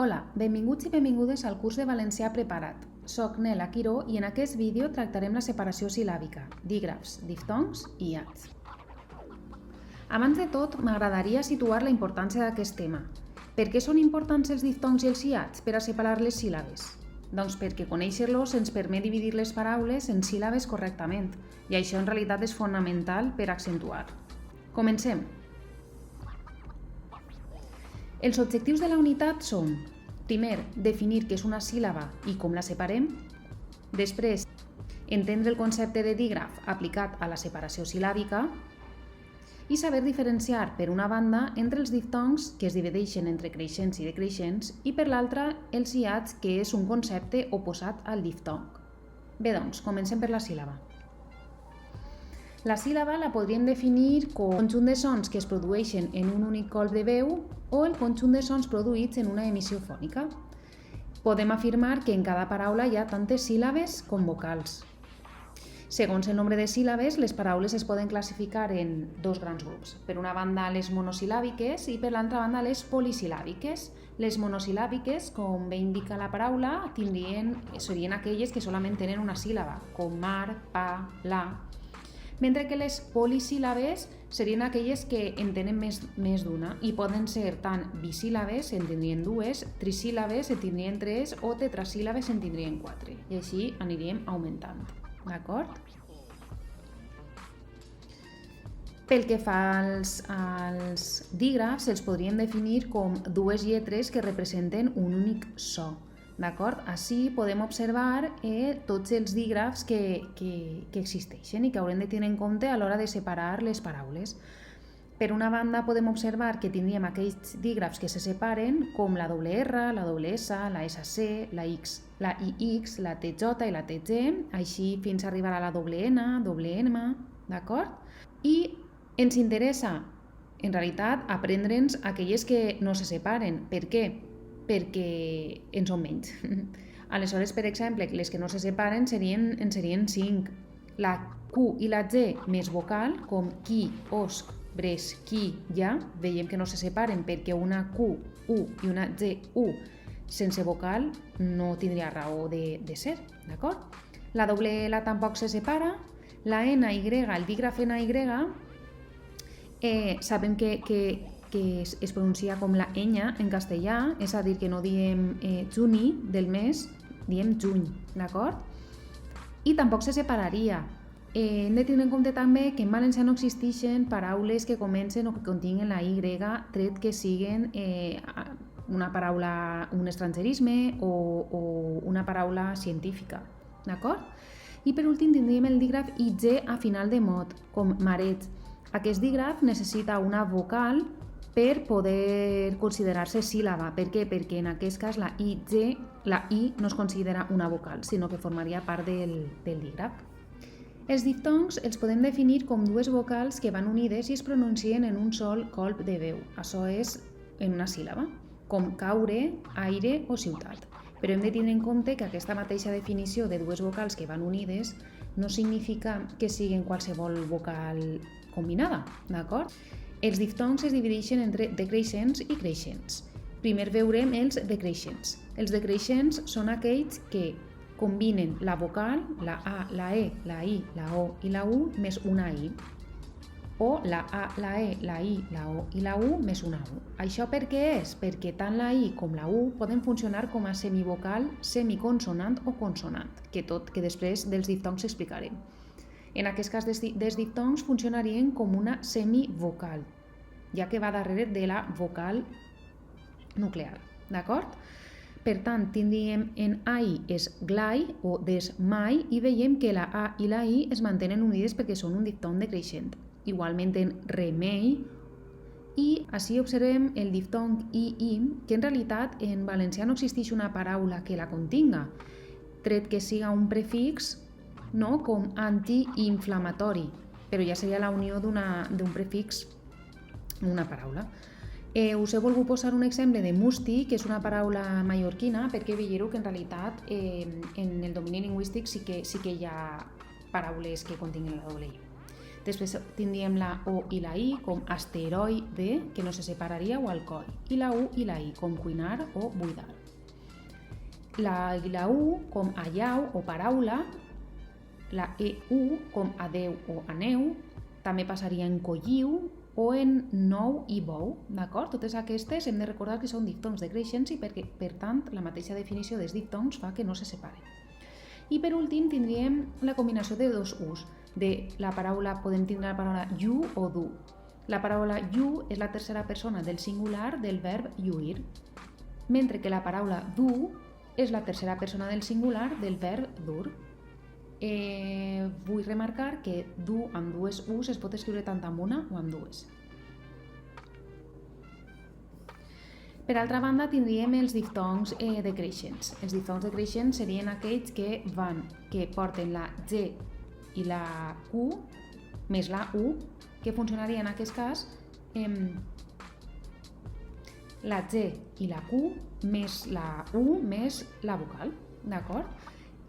Hola, benvinguts i benvingudes al curs de Valencià Preparat. Soc Nela Quiró i en aquest vídeo tractarem la separació sil·làbica, dígrafs, diftongs i iats. Abans de tot, m'agradaria situar la importància d'aquest tema. Per què són importants els diftongs i els iats per a separar les síl·labes? Doncs perquè conèixer-los ens permet dividir les paraules en síl·labes correctament, i això en realitat és fonamental per accentuar. Comencem! Els objectius de la unitat són, primer, definir què és una síl·laba i com la separem. Després, entendre el concepte de dígraf aplicat a la separació sil·làbica. I saber diferenciar, per una banda, entre els diftongs, que es divideixen entre creixents i decreixents, i per l'altra, els iats, que és un concepte oposat al diftong. Bé, doncs, comencem per la síl·laba. La síl·laba la podríem definir com el conjunt de sons que es produeixen en un únic colp de veu o el conjunt de sons produïts en una emissió fònica. Podem afirmar que en cada paraula hi ha tantes síl·labes com vocals. Segons el nombre de síl·labes, les paraules es poden classificar en dos grans grups. Per una banda, les monosil·làbiques i per l'altra banda, les polisil·làbiques. Les monosil·làbiques, com bé indica la paraula, serien aquelles que solament tenen una síl·laba, com mar, pa, la. Mentre que les polisíl·labes serien aquelles que en tenen més d'una i poden ser tant bisíl·labes, en tindrien dues, trisíl·labes, en tindrien tres o tetrasíl·labes, en tindrien quatre. I així aniríem augmentant. D'acord? Pel que fa als dígrafs, els podríem definir com dues lletres que representen un únic so. D'acord? Així podem observar tots els dígrafs que existeixen i que haurem de tenir en compte a l'hora de separar les paraules. Per una banda, podem observar que tindríem aquells dígrafs que se separen com la doble R, la doble S, la SC, la IX, la TJ i la TG, així fins a arribar a la doble N, doble M, d'acord? I ens interessa, en realitat, aprendre'ns aquelles que no se separen. Per què? Perquè en són menys. Aleshores, per exemple, les que no se separen en serien 5. La Q i la G més vocal, com qui, osc, bres, qui, ja, veiem que no se separen perquè una Q, U i una G, U, sense vocal no tindria raó de ser, d'acord? La doble L tampoc se separa. La NY, el dígraf NY, sabem que es pronuncia com la enya en castellà, és a dir, que no diem juni del mes, diem juny, d'acord? I tampoc se separaria. Hem de tenir en compte també que en valencià no existeixen paraules que comencen o que continguen la Y, tret que siguen una paraula, un estrangerisme o una paraula científica, d'acord? I per últim tindríem el dígraf IG a final de mot, com mareig. Aquest dígraf necessita una vocal per poder considerar-se síl·laba. Per què? Perquè en aquest cas la I no es considera una vocal, sinó que formaria part del dígraf. Els diftongs els podem definir com dues vocals que van unides i es pronuncien en un sol colp de veu. Això és en una síl·laba, com caure, aire o ciutat. Però hem de tenir en compte que aquesta mateixa definició de dues vocals que van unides no significa que siguin qualsevol vocal combinada, d'acord? Els diftongs es divideixen entre decreixents i creixents. Primer veurem els decreixents. Els decreixents són aquells que combinen la vocal, la A, la E, la I, la O i la U més una I. O la A, la E, la I, la O i la U més una U. Això per què és? Perquè tant la I com la U poden funcionar com a semivocal, semiconsonant o consonant, que després dels diftongs explicarem. En aquest cas dels diftongs funcionarien com una semivocal, ja que va darrere de la vocal nuclear, d'acord? Per tant, tindríem en AI és glai o desmai i veiem que la A i la I es mantenen unides perquè són un diftong decreixent. Igualment en remei i així observem el diftong II, que en realitat en valencià no existeix una paraula que la continga, tret que siga un prefix, no? Com antiinflamatori, però ja seria la unió d'un prefix en una paraula. Us he volgut posar un exemple de musti, que és una paraula mallorquina, perquè veieu que en realitat en el domini lingüístic sí que hi ha paraules que continguen la doble I. Després tindríem la O i la I com asteroide, que no se separaria, o alcoi. I la U i la I com cuinar o buidar. La I i la U com allau o paraula, la EU com adeu o aneu, també passaria en colliu o en nou i bou, d'acord? Totes aquestes hem de recordar que són diftongs decreixents i perquè, per tant, la mateixa definició dels diftongs fa que no se separen. I per últim tindríem la combinació de dos U's. De la paraula podem tindre la paraula llu o du. La paraula llu és la tercera persona del singular del verb lluir, mentre que la paraula du és la tercera persona del singular del verb dur. Vull remarcar que du amb dues U's es pot escriure tant amb una o amb dues. Per altra banda, tindríem els diftongs decreixents. Els diftongs decreixents serien aquells que porten la G i la Q més la U, que funcionaria en aquest cas la G i la Q més la U més la vocal, d'acord?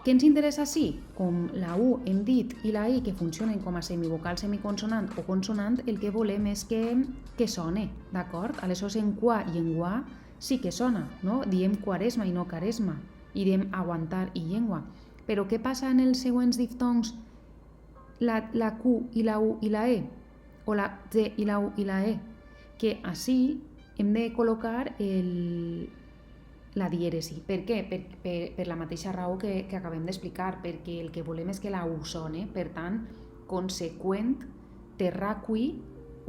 Què ens interessa sí? Com la U hem dit i la I que funcionen com a semivocal, semiconsonant o consonant, el que volem és que sone, d'acord? Aleshores en qua i en gua sí que sona, no? Diem quaresma i no caresma, i diem aguantar i llengua. Però què passa en els següents diftongs? La Q i la U i la E, o la G i la U i la E, que així hem de col·locar la dièresi. Per què? Per la mateixa raó que acabem d'explicar, perquè el que volem és que la U sone, per tant, conseqüent, terraqui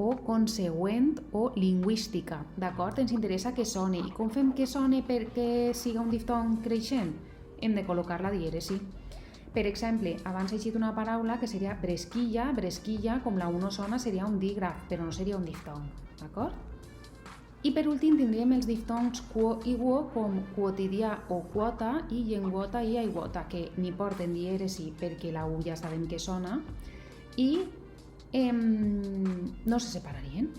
o consegüent o lingüística, d'acord? Ens interessa que soni. I com fem que sone perquè siga un diftong creixent? Hem de col·locar la dièresi. Per exemple, abans he dit una paraula que seria bresquilla. Bresquilla, com la U no sona, seria un dígraf, però no seria un diftong, d'acord? I per últim tindríem els diftongs quo i guo com quotidià o quota i llengüota i aigüota, que ni porten dièresi perquè la U ja sabem que sona i no se separarien.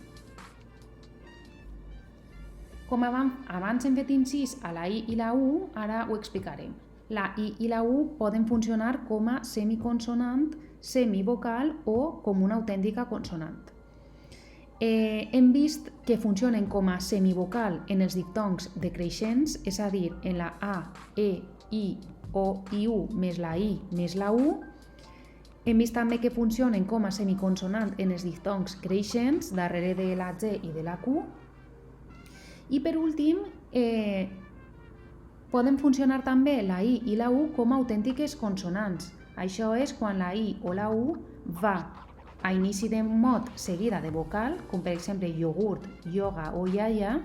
Com abans hem fet incís a la I i la U, ara ho explicarem. La I i la U poden funcionar com a semiconsonant, semivocal o com una autèntica consonant. Hem vist que funcionen com a semivocal en els diftongs decreixents, és a dir, en la A, E, I, O i U més la I més la U. Hem vist també que funcionen com a semiconsonant en els diftongs creixents, darrere de la G i de la Q. I per últim, poden funcionar també la I i la U com a autèntiques consonants. Això és quan la I o la U va a inici de mot seguida de vocal, com per exemple iogurt, ioga o iaia,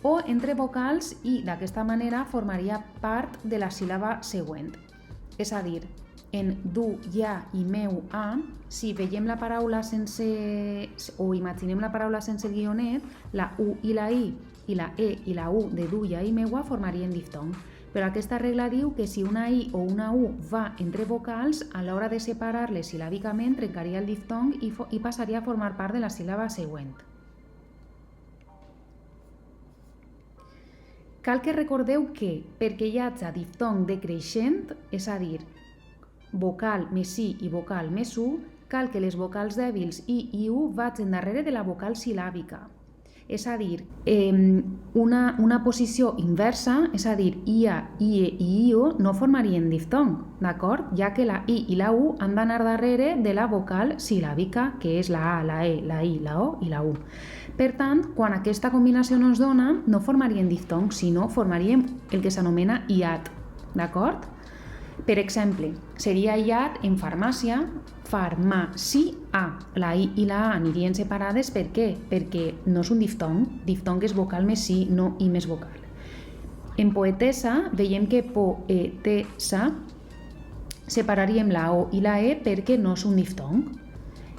o entre vocals i d'aquesta manera formaria part de la síl·laba següent. És a dir, en du, ja i meu, a, si veiem la paraula sense, o imaginem la paraula sense el guionet, la U i la I i la E i la U de du, ja i meua formarien diftong. Però aquesta regla diu que si una I o una U va entre vocals, a l'hora de separar-les sil·làbicament trencaria el diftong i passaria a formar part de la síl·laba següent. Cal que recordeu que, perquè hi hagi diftong decreixent, és a dir, vocal més I i vocal més U, cal que les vocals dèbils I i U vagin darrere de la vocal sil·làbica. És a dir, una posició inversa, és a dir, IA, IE i IO, no formarien diftong, d'acord? Ja que la I i la U han d'anar darrere de la vocal sil·làbica, que és la A, la E, la I, la O i la U. Per tant, quan aquesta combinació no es dona, no formarien diftong, sinó formaríem el que s'anomena IAT, d'acord? Per exemple, seria IAT en farmàcia, farmàcia. La I i la A anirien separades, per què? Perquè no és un diftong, diftong és vocal més I, no I més vocal. En poetessa, veiem que poetessa separaríem la O i la E perquè no és un diftong.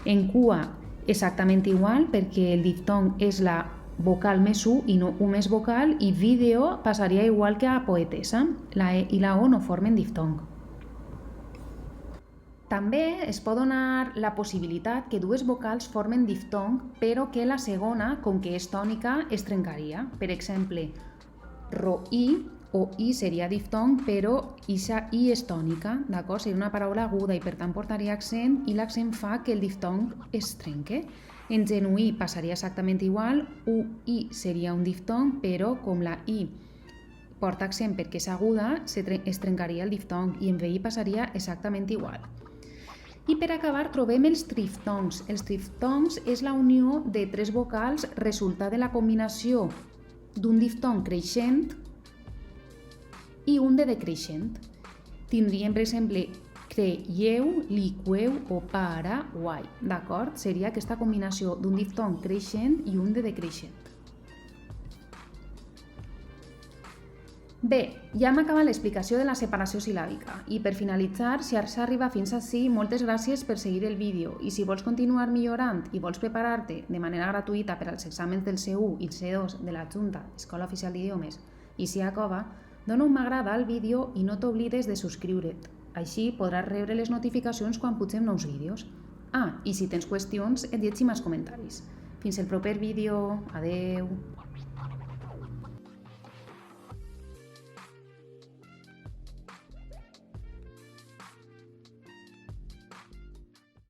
En cua, exactament igual, perquè el diftong és la vocal més U i no U més vocal, i vídeo passaria igual que a poetessa. La E i la O no formen diftong. També es pot donar la possibilitat que dues vocals formen diftong, però que la segona, com que és tònica, es trencaria. Per exemple, roí o I seria diftong, però ixa I és tònica, d'acord? Seria una paraula aguda i per tant portaria accent i l'accent fa que el diftong es trenque. En genuí passaria exactament igual, UI seria un diftong, però com la I porta accent perquè és aguda, es trencaria el diftong i en veí passaria exactament igual. I per acabar trobem els triftongs. Els triftongs és la unió de tres vocals resultat de la combinació d'un diftong creixent i un de decreixent. Tindríem, per exemple, creieu, liqueu o paraguai, d'acord? Seria aquesta combinació d'un diftong creixent i un de decreixent. Bé, ja hem acabat l'explicació de la separació sil·làbica i per finalitzar, si has arribat fins ací, moltes gràcies per seguir el vídeo i si vols continuar millorant i vols preparar-te de manera gratuïta per als exàmens del C1 i el C2 de la Junta, Escola Oficial d'Idiomes i SIA Cova, dona un m'agrada al vídeo i no t'oblides de subscriure't. Així podràs rebre les notificacions quan pugem nous vídeos. Ah, i si tens qüestions, et llegim als comentaris. Fins el proper vídeo. Adeu!